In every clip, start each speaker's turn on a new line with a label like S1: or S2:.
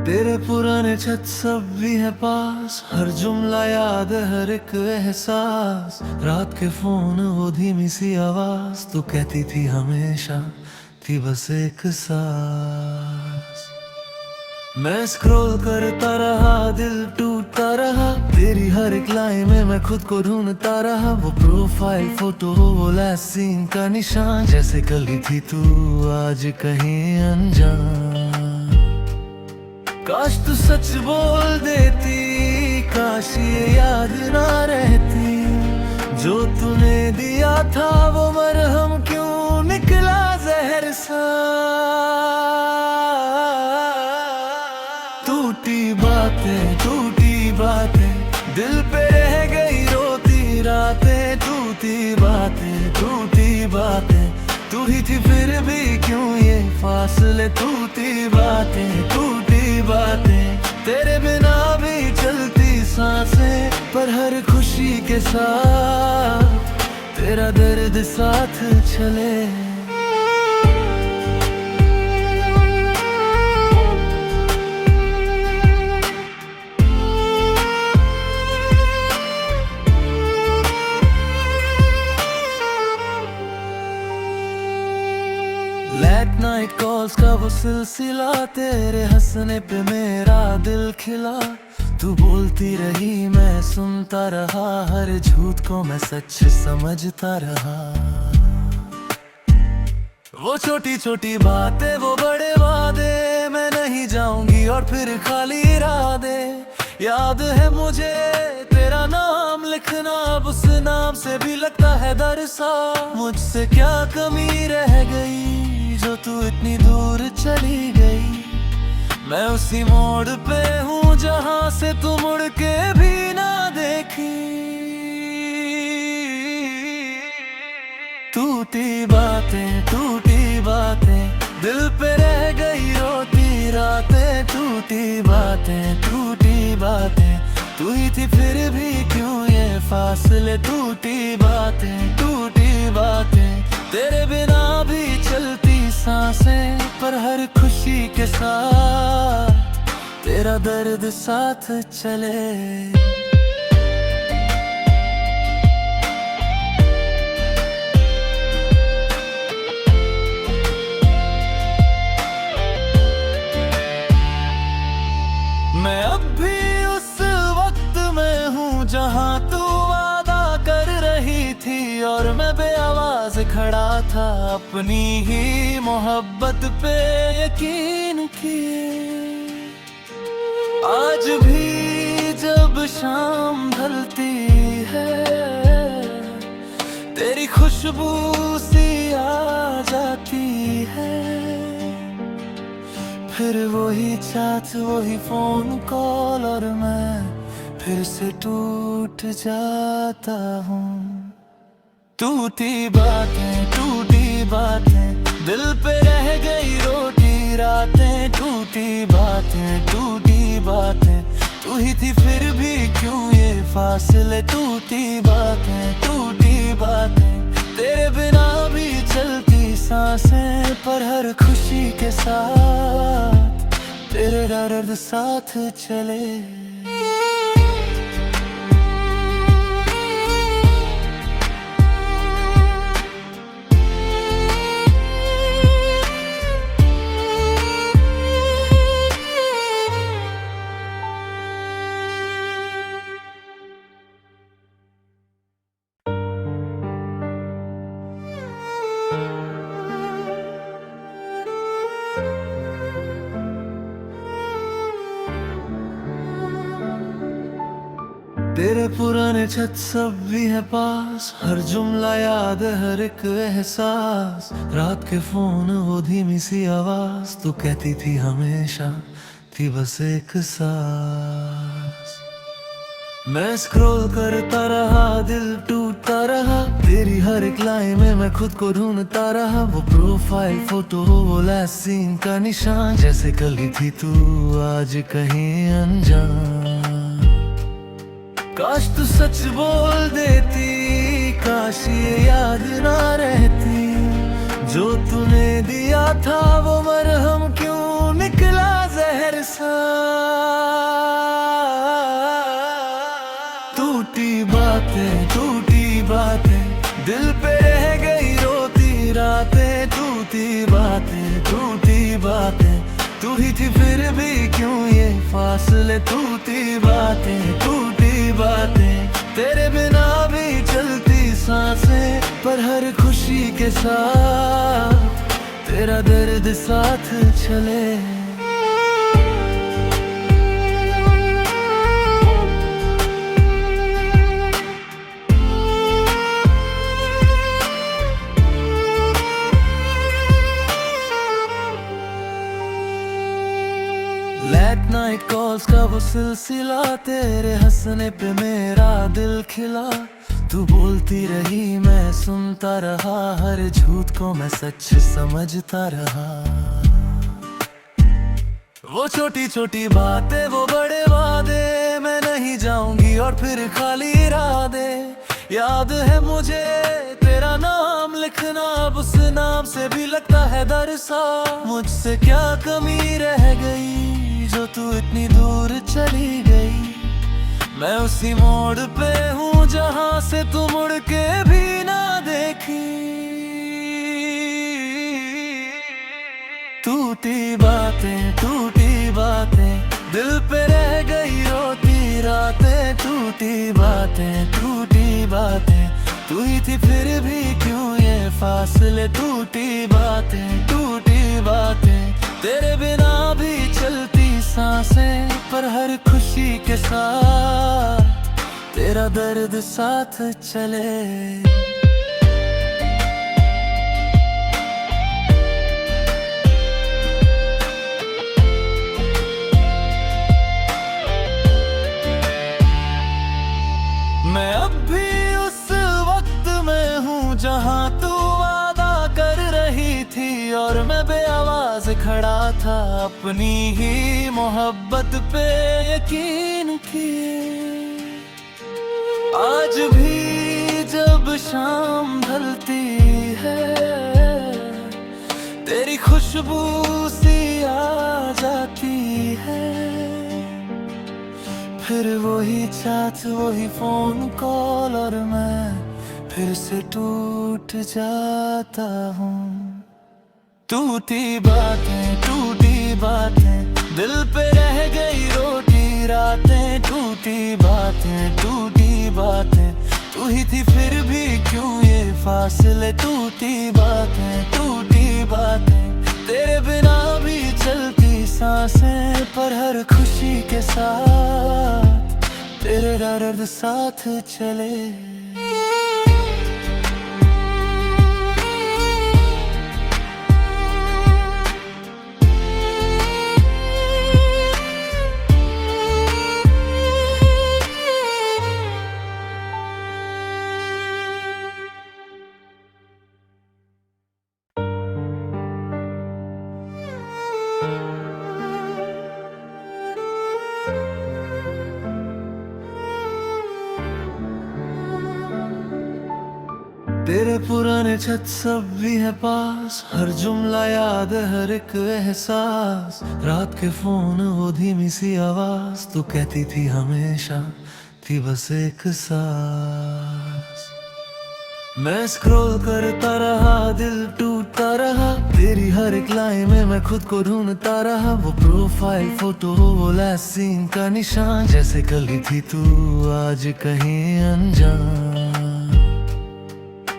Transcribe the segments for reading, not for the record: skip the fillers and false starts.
S1: तेरे पुराने छत सब भी है पास, हर जुमला याद है, हर एक एहसास। रात के फोन वो धीमी सी आवाज, तू कहती थी हमेशा थी बस एक सांस। मैं स्क्रॉल करता रहा, दिल टूटता रहा, तेरी हर एक लाइन में मैं खुद को ढूंढता रहा। वो प्रोफाइल फोटो, वो लास्ट सीन का निशान, जैसे कल ही थी तू आज कहीं अनजान। काश तू सच बोल देती, काश ये याद ना रहती, जो तूने दिया था वो मरहम क्यों निकला जहर सा। टूटी बातें दिल पे रह गई रोती रातें। टूटी बातें तू ही थी फिर भी क्यों ये फासले। टूटी बातें तेरे बिना भी चलती सांसें, पर हर खुशी के साथ तेरा दर्द साथ चले। लेट नाइट कॉल्स का वो सिलसिला, तेरे हंसने पे मेरा दिल खिला। तू बोलती रही मैं सुनता रहा, हर झूठ को मैं सच समझता रहा। वो छोटी छोटी बातें, वो बड़े वादे, मैं नहीं जाऊंगी और फिर खाली इरादे। याद है मुझे तेरा नाम लिखना, अब उस नाम से भी लगता है डर सा। मुझसे क्या कमी रह गई जो तू इतनी दूर चली गई। मैं उसी मोड़ पे हूँ जहाँ से तू मुड़ के भी ना देखी। टूटी बातें दिल पे रह गई रोती रातें। टूटी बातें तू ही थी फिर भी क्यों ये फासले। टूटी बातें तेरे बिना भी चलती सांसें, पर हर खुशी के साथ तेरा दर्द साथ चले। मैं अब भी उस वक्त में हूँ जहाँ तू वादा कर रही थी, और मैं बेआवाज खड़ा था अपनी ही मोहब्बत पे यकीन किए। आज भी जब शाम ढलती है, तेरी खुशबू सी आ जाती है। फिर वही चैट, वही फोन कॉल, और मैं फिर से टूट जाता हूँ। टूटी बातें दिल पे रह गई रोती रातें। टूटी बातें तू ही थी फिर भी क्यों ये फासले। टूटी बातें तेरे बिना भी चलती सांसें, पर हर खुशी के साथ तेरे दर्द साथ चले। तेरे पुराने छत सब भी है पास, हर जुमला याद है, हर एक एहसास। रात के फोन वो धीमी सी आवाज, तू कहती थी हमेशा थी बस एक सांस। मैं स्क्रॉल करता रहा, दिल टूटता रहा, तेरी हर एक लाइन में मैं खुद को ढूंढता रहा। वो प्रोफाइल फोटो, वो लास्ट सीन का निशान, जैसे कल ही थी तू आज कहीं अनजान। काश तू सच बोल देती, काश ये याद ना रहती, जो तूने दिया था वो मरहम क्यों निकला जहर सा। टूटी बातें दिल पे रह गई रोती रातें, टूटी बातें तू ही थी फिर भी क्यों ये फासले, टूटी बातें तेरे बिना भी चलती सांसें, पर हर खुशी के साथ तेरा दर्द साथ चले। लेट नाइट कॉल्स का वो सिलसिला, तेरे हंसने पे मेरा दिल खिला। तू बोलती रही मैं सुनता रहा, हर झूठ को मैं सच समझता रहा। वो छोटी छोटी बातें वो बड़े वादे, मैं नहीं जाऊंगी और फिर खाली इरादे। याद है मुझे तेरा नाम लिखना, अब उस नाम से भी लगता है डर सा। मुझसे क्या कमी रह गई जो तू इतनी दूर चली गई। मैं उसी मोड़ पे हूँ जहाँ से तू मुड़ के भी ना देखी। टूटी बातें दिल पे रह गई रोती रातें, टूटी बातें तू ही थी फिर भी क्यों ये फासले, टूटी बातें तेरे बिना भी चलती सांसें, पर हर खुशी के साथ तेरा दर्द साथ चले। मैं अब भी उस वक्त में हूँ जहाँ तू वादा कर रही थी, और मैं बेआवाज खड़ा था अपनी ही मोहब्बत पे यकीन किए। आज भी जब शाम ढलती है तेरी खुशबू सी आ जाती है, फिर वही चैट वही फोन कॉल और मैं फिर से टूट जाता हूँ। टूटी बातें दिल पे रह गई रोती रातें, टूटी बातें तू ही थी फिर भी क्यों ये फासले, टूटी बातें तेरे बिना भी चलती सांसें, पर हर खुशी के साथ तेरे दर्द साथ चले। तेरे पुराने छत सब भी है पास, हर जुमला याद है हर एक एहसास। रात के फोन वो धीमी सी आवाज, तू कहती थी हमेशा थी बस एक सांस। मैं स्क्रॉल करता रहा दिल टूटता रहा, तेरी हर एक लाइन में मैं खुद को ढूंढता रहा। वो प्रोफाइल फोटो वो लास्ट सीन का निशान, जैसे कल ही थी तू आज कहीं अनजान।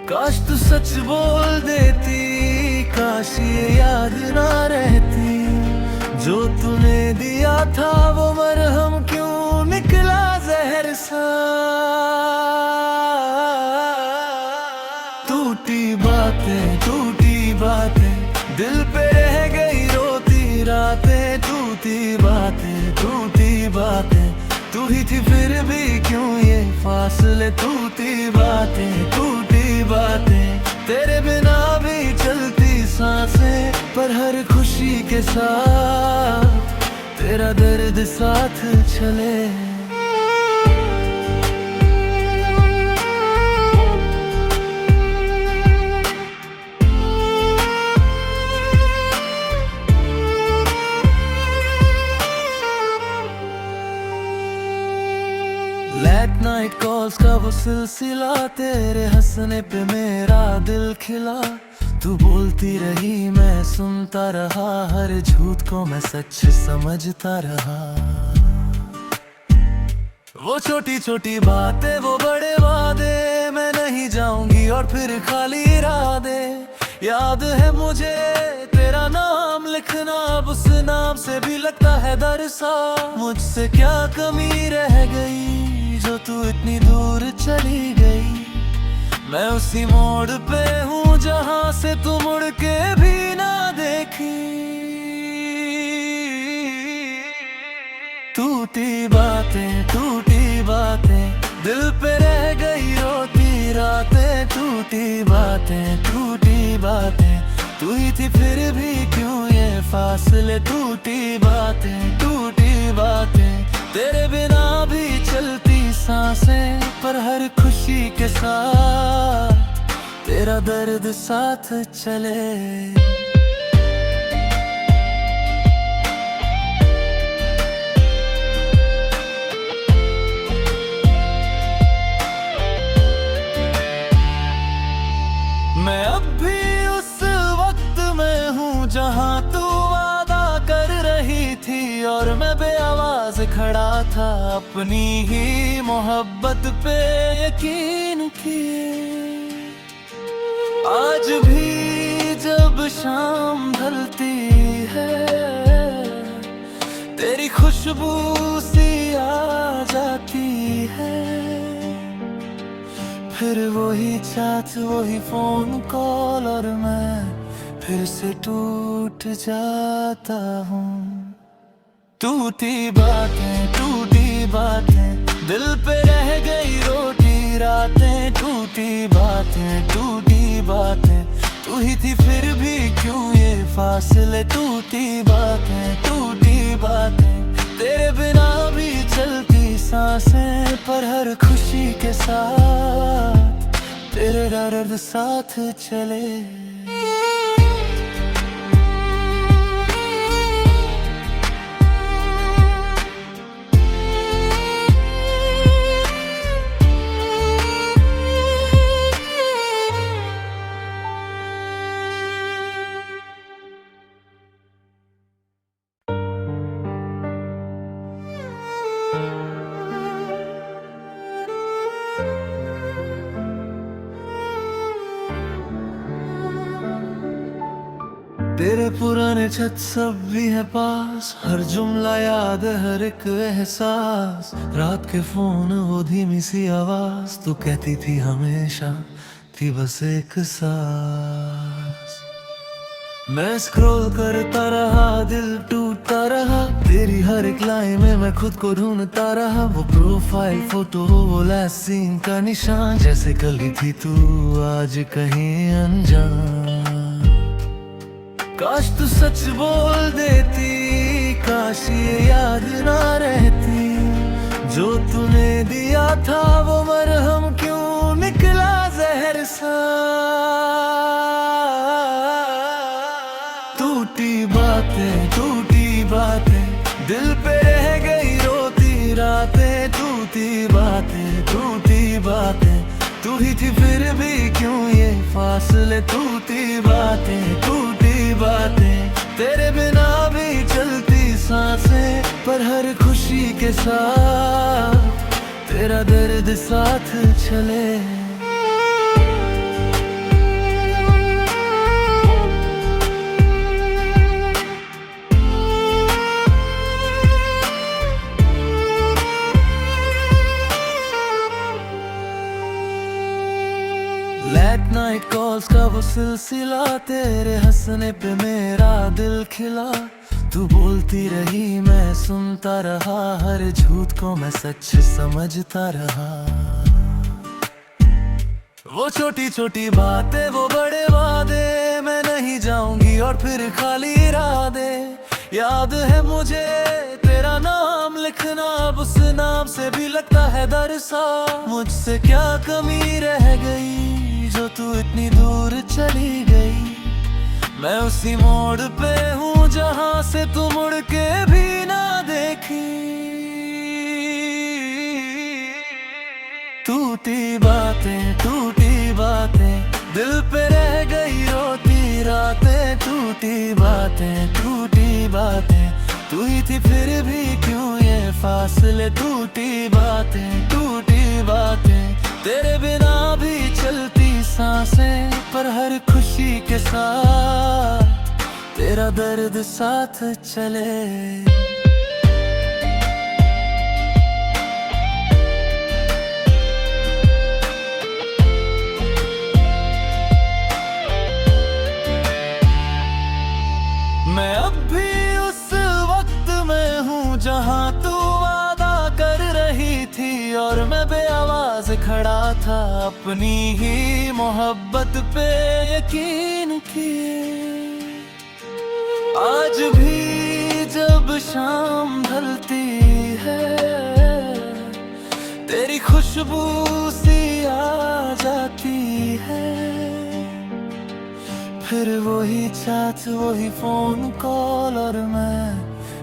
S1: काश तू सच बोल देती, काश ये याद ना रहती, जो तूने दिया था वो मरहम क्यों निकला जहर सा। टूटी बातें दिल पे रह गई रोती रातें, टूटी बातें तू ही थी फिर भी क्यों ये फासले, टूटी बातें तेरे बिना भी चलती सांसें, पर हर खुशी के साथ तेरा दर्द साथ चले। लेट नाइट कॉल्स का वो सिलसिला, तेरे हंसने पे मेरा दिल खिला। तू बोलती रही मैं सुनता रहा, हर झूठ को मैं सच समझता रहा। वो छोटी छोटी बातें वो बड़े वादे, मैं नहीं जाऊंगी और फिर खाली इरादे। याद है मुझे तेरा नाम लिखना, अब उस नाम से भी लगता है डर सा। मुझसे क्या कमी रह गई जो तू इतनी दूर चली गई। मैं उसी मोड़ पे हूँ जहाँ से तू मुड़ के भी ना देखी। टूटी बातें दिल पे रह गई रोती रातें। टूटी बातें तू ही थी फिर भी क्यों ये फासले। टूटी बातें तेरे बिना भी चलती सांसें, पर हर खुशी के साथ तेरा दर्द साथ चले। मैं अब भी उस वक्त में हूँ जहाँ तू वादा कर रही थी, और मैं बेआवाज खड़ा था अपनी ही मोहब्बत पे यकीन किए। आज भी जब शाम ढलती है तेरी खुशबू सी आ जाती है। फिर वही चैट वही फोन कॉल, और मैं फिर से टूट जाता हूँ। टूटी बातें दिल पे रह गई रोटी रातें। टूटी बातें तू ही थी फिर भी क्यों ये फासले। टूटी बातें तेरे बिना भी चलती सांसें, पर हर खुशी के साथ तेरे दर्द साथ चले। तेरे पुराने छत सब भी है पास, हर जुमला याद है हर एक एहसास। रात के फोन वो धीमी सी आवाज, तू कहती थी हमेशा थी बस एक सांस। मैं स्क्रॉल करता रहा दिल टूटता रहा, तेरी हर एक लाइन में मैं खुद को ढूंढता रहा। वो प्रोफाइल फोटो वो लास्ट सीन का निशान, जैसे कल ही थी तू आज कहीं अनजान। काश तू सच बोल देती, काश ये याद ना रहती। जो तूने दिया था वो मरहम क्यों निकला जहर सा। टूटी बातें दिल पे रह गई रोती रातें। टूटी बातें तू ही थी फिर भी क्यों ये फासले। टूटी बातें तेरे बिना भी चलती सांसें, पर हर खुशी के साथ तेरा दर्द साथ चले। लेट नाइट कॉल्स का वो सिलसिला, तेरे हंसने पे मेरा दिल खिला। तू बोलती रही मैं सुनता रहा, हर झूठ को मैं सच समझता रहा। वो छोटी छोटी बातें वो बड़े वादे, मैं नहीं जाऊंगी और फिर खाली इरादे। याद है मुझे तेरा नाम लिखना, अब उस नाम से भी लगता है डर सा। मुझसे क्या कमी रह गई जो तू इतनी दूर चली गई। मैं उसी मोड़ पे हूँ जहाँ से तू मुड़ के भी ना देखी। टूटी बातें दिल पे रह गई रोती रातें। टूटी बातें तू ही थी फिर भी क्यों ये फासले। टूटी बातें तेरे बिना भी चलती सांसें, पर हर खुशी के साथ तेरा दर्द साथ चले। मैं अब भी उस वक्त में हूँ जहाँ तू वादा कर रही थी, और मैं बेआवाज खड़ा था अपनी ही मोहब्बत पे यकीन किए। आज भी जब शाम ढलती है तेरी खुशबू सी आ जाती है, फिर वही चैट वही फोन कॉल और मैं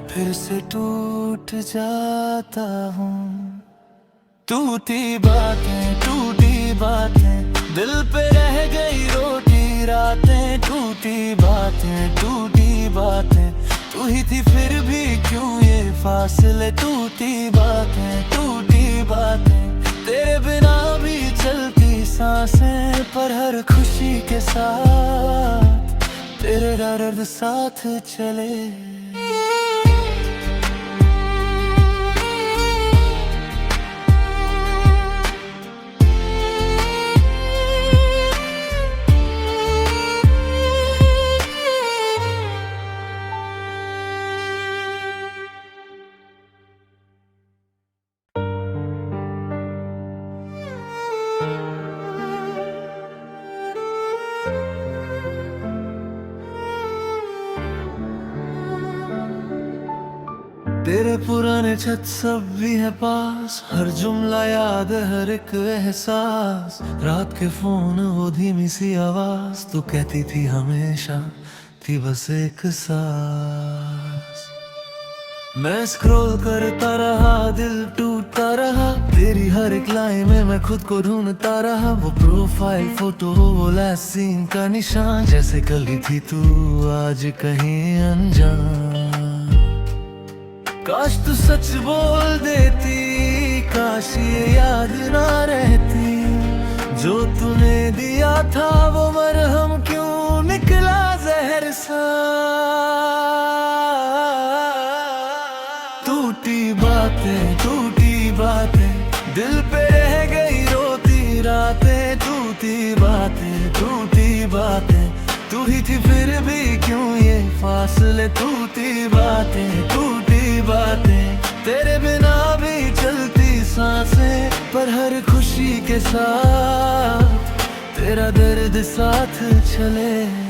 S1: फिर से टूट जाता हूँ। टूटी बातें दिल पे रह गई रोटी रातें। टूटी बातें तू ही थी फिर भी क्यों ये फासले। टूटी बातें तेरे बिना भी चलती सांसें, पर हर खुशी के साथ तेरे दर्द साथ चले। तेरे पुराने छत सब भी है पास, हर जुमला याद है हर एक एहसास। रात के फोन वो धीमी सी आवाज, तू कहती थी हमेशा थी बस एक सांस। मैं स्क्रॉल करता रहा दिल टूटता रहा, तेरी हर एक लाइन में मैं खुद को ढूंढता रहा। वो प्रोफाइल फोटो वो लास्ट सीन का निशान, जैसे कल ही थी तू आज कहीं अनजान। काश तू सच बोल देती, काश ये याद ना रहती, जो तूने दिया था वो मरहम क्यों निकला जहर सा। टूटी बातें दिल पे रह गई रोती रातें। टूटी बातें तू ही थी फिर भी क्यों ये फासले। टूटी बातें तेरे बिना भी चलती सांसें, पर हर खुशी के साथ तेरा दर्द साथ चले।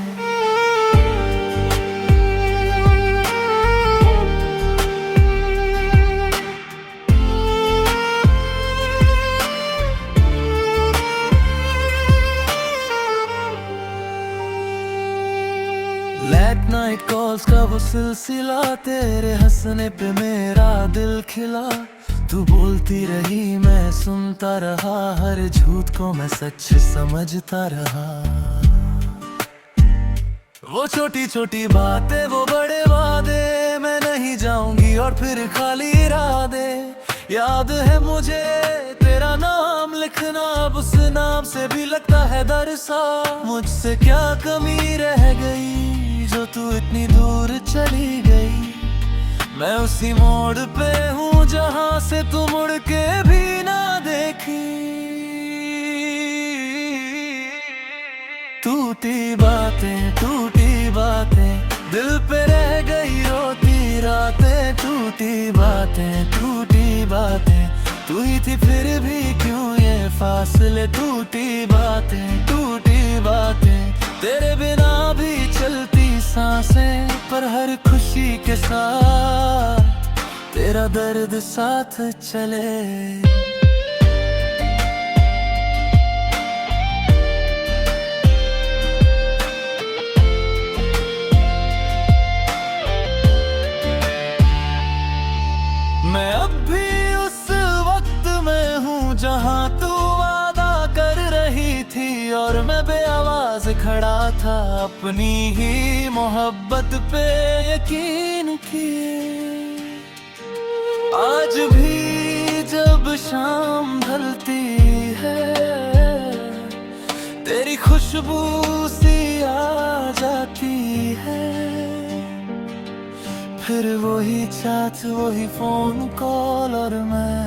S1: लेट नाइट कॉल्स का वो सिलसिला, तेरे हंसने पे मेरा दिल खिला। तू बोलती रही मैं सुनता रहा, हर झूठ को मैं सच समझता रहा। वो छोटी छोटी बातें वो बड़े वादे, मैं नहीं जाऊंगी और फिर खाली इरादे। याद है मुझे तेरा नाम लिखना, अब उस नाम से भी लगता है डर सा। मुझसे क्या कमी रह गई जो तू इतनी दूर चली गई। मैं उसी मोड़ पे हूँ जहाँ से तू मुड़ के भी ना देखी। टूटी बातें दिल पे रह गई रोती रातें। टूटी बातें तू ही थी फिर भी क्यों ये फासले। टूटी बातें तेरे बिना भी चलती सांसें, पर हर खुशी के साथ तेरा दर्द साथ चले। मैं अब भी उस वक्त में हूँ जहाँ तू और मैं बेआवाज खड़ा था, अपनी ही मोहब्बत पे यकीन किए। आज भी जब शाम ढलती है, तेरी खुशबू सी आ जाती है। फिर वही चैट, वही फोन कॉल, और मैं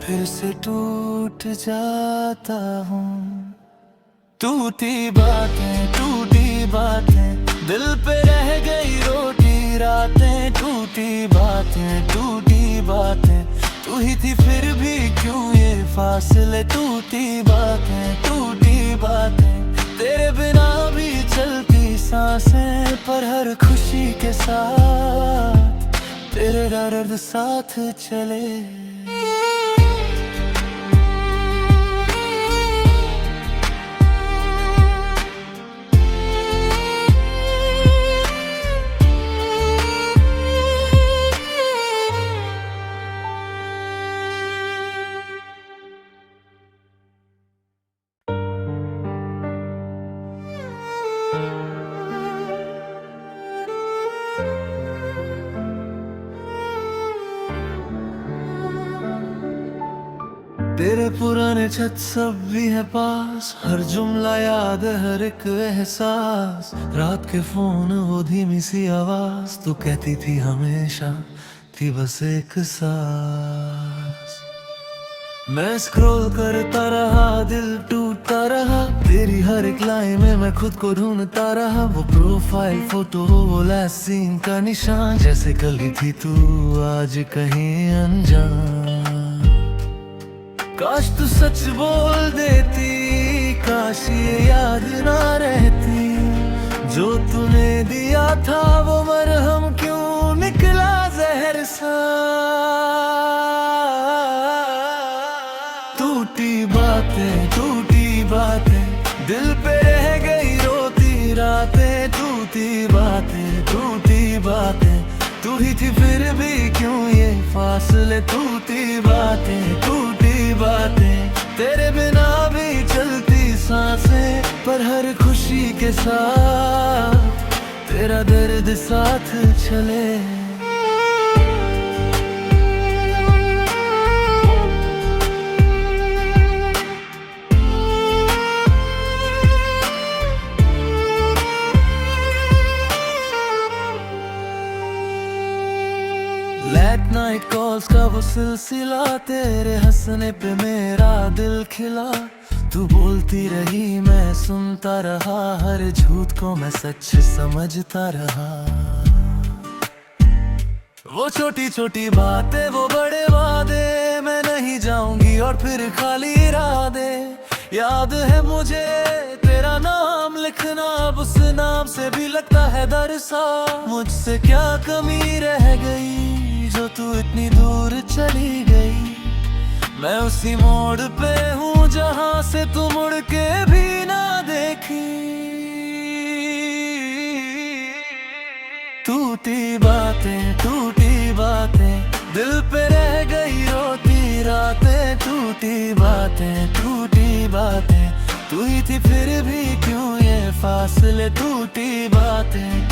S1: फिर से टूट जाता हूँ। टूटी बातें दिल पे रह गई रोटी रातें। टूटी बातें तू ही थी, फिर भी क्यों ये फासले। टूटी बातें तेरे बिना भी चलती सांसें, पर हर खुशी के साथ तेरे दर्द साथ चले। तेरे पुराने छत सब भी है पास, हर जुमला याद है, हर एक एहसास। रात के फोन वो धीमी सी आवाज, तू कहती थी हमेशा थी बस एक सांस। मैं स्क्रॉल करता रहा, दिल टूटता रहा, तेरी हर एक लाइन में मैं खुद को ढूंढता रहा। वो प्रोफाइल फोटो, वो लास्ट सीन का निशान, जैसे कल ही थी तू आज कहीं अनजान। काश तू सच बोल देती, काश ये याद ना रहती। जो तूने दिया था वो मरहम क्यों निकला जहर सा। टूटी बातें दिल पे रह गई रोती रातें। टूटी बातें तू ही थी, फिर भी क्यों ये फासले। टूटी बातें तेरे बिना भी चलती सांसें, पर हर खुशी के साथ तेरा दर्द साथ चले। लेट नाइट कॉल्स का वो सिलसिला, तेरे हंसने पे मेरा दिल खिला। तू बोलती रही, मैं सुनता रहा, हर झूठ को मैं सच समझता रहा। वो छोटी छोटी बातें, वो बड़े वादे, मैं नहीं जाऊंगी और फिर खाली इरादे। याद है मुझे तेरा नाम लिखना, अब उस नाम से भी लगता है डर सा। मुझसे क्या कमी रह गई जो तू इतनी दूर चली गई। मैं उसी मोड़ पे हूँ जहाँ से तू मुड़ के भी ना देखी। टूटी बातें दिल पे रह गई रोती रातें। टूटी बातें तू ही थी, फिर भी क्यों ये फासले। टूटी बातें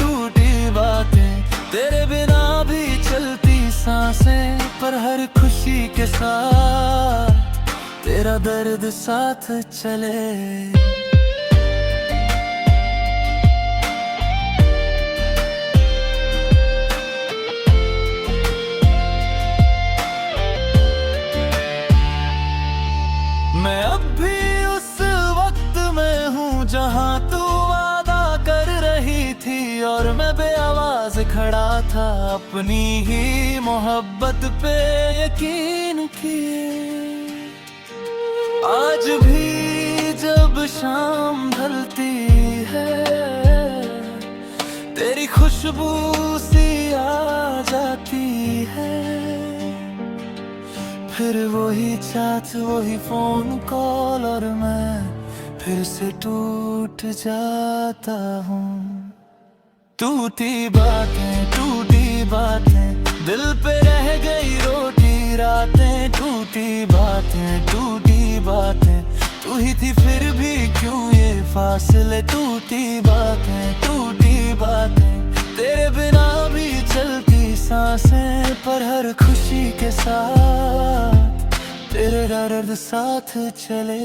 S1: तेरे बिना भी चलती सांसें, पर हर खुशी के साथ तेरा दर्द साथ चले। मैं अब भी उस वक्त में हूँ जहाँ तू वादा कर रही थी, और मैं बेआवाज खड़ा था, अपनी ही मोहब्बत पे यकीन किए। आज भी जब शाम ढलती है, तेरी खुशबू सी आ जाती है। फिर वही चैट, वही फोन कॉल, और मैं फिर से टूट जाता हूँ। टूटी बातें दिल पे रह गई रोटी रातें। टूटी बातें तू ही थी, फिर भी क्यों ये फासले, टूटी बातें तेरे बिना भी चलती सांसें, पर हर खुशी के साथ तेरे दर्द साथ चले।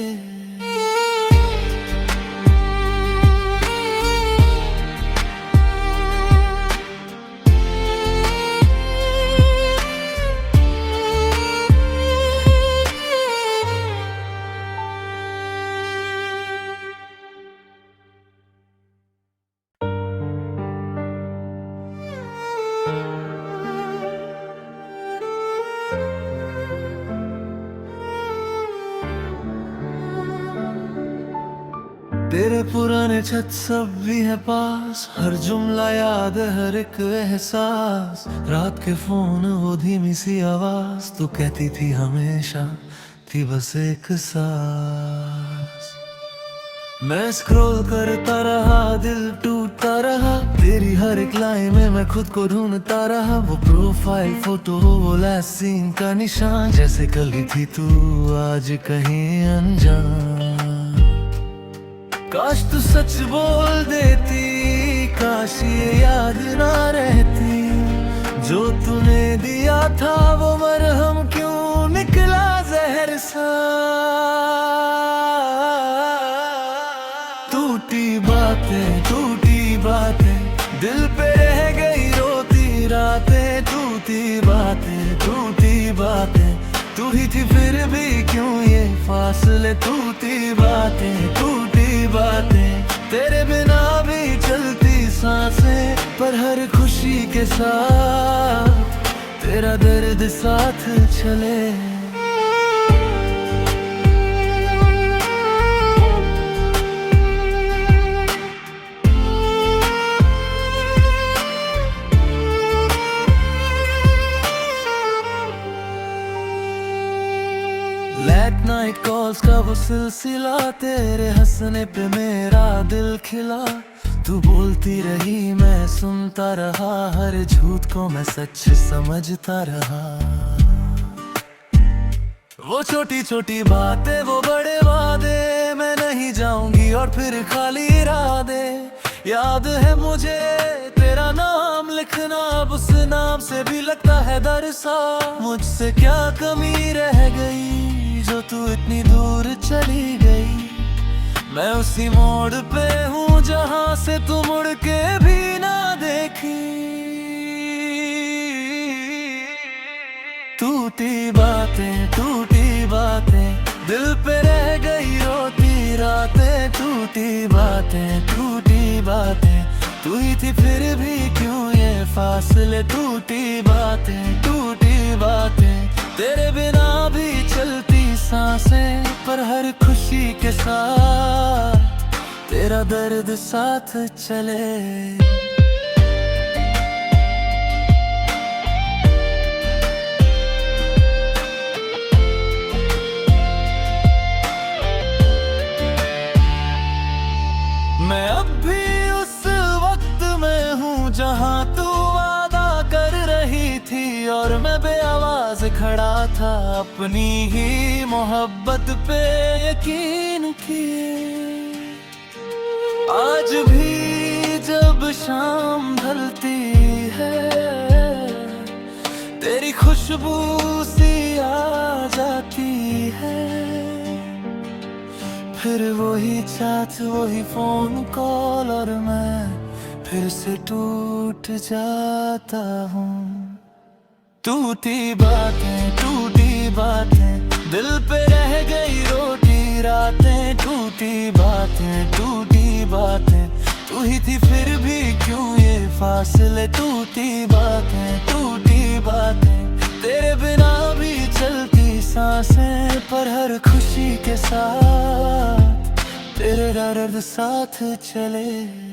S1: तेरे पुराने छत सब भी है पास, हर जुमला याद है, हर एक एहसास। रात के फोन वो धीमी सी आवाज, तू कहती थी हमेशा थी बस एक सांस। मैं स्क्रॉल करता रहा, दिल टूटता रहा, तेरी हर एक लाइन में मैं खुद को ढूंढता रहा। वो प्रोफाइल फोटो, वो लास्ट सीन का निशान, जैसे कल ही थी तू आज कहीं अनजान। काश तू सच बोल देती, काश ये याद ना रहती, जो तूने दिया था वो मरहम क्यों निकला जहर सा। टूटी बातें दिल पे रह गई रोती रातें, टूटी बातें तू ही थी फिर भी क्यों ये फासले। टूटी बातें तेरे बिना भी चलती सांसें, पर हर खुशी के साथ तेरा दर्द साथ चले। लेट नाइट कॉल्स का वो सिलसिला, तेरे हंसने पे मेरा दिल खिला। तू बोलती रही मैं सुनता रहा, हर झूठ को मैं सच समझता रहा। वो छोटी छोटी बातें, वो बड़े वादे, मैं नहीं जाऊंगी और फिर खाली इरादे। याद है मुझे तेरा नाम लिखना, अब उस नाम से भी लगता है डर सा। मुझसे क्या कमी रह गई जो तू इतनी दूर चली गई। मैं उसी मोड़ पे हूँ जहाँ से तू मुड़ के भी ना देखी। टूटी बातें दिल पे रह गई रोती रातें, टूटी बातें तू ही थी फिर भी क्यों ये फासले। टूटी बातें तेरे बिना भी चलती सांसें, पर हर खुशी के साथ तेरा दर्द साथ चले। मैं अब भी उस वक्त में हूँ जहाँ तू वादा कर रही थी, और मैं बेआवाज खड़ा था अपनी ही मोहब्बत पे यकीन किए। आज भी जब शाम ढलती है, तेरी खुशबू सी आ जाती है। फिर वही चैट, वही फोन कॉल, और मैं फिर से टूट जाता हूँ। टूटी बातें दिल पे रह गई रोटी रातें, टूटी बातें तू ही थी फिर भी क्यों ये फासले। टूटी बातें तेरे बिना भी चलती सांसें, पर हर खुशी के साथ तेरे दर्द साथ चले।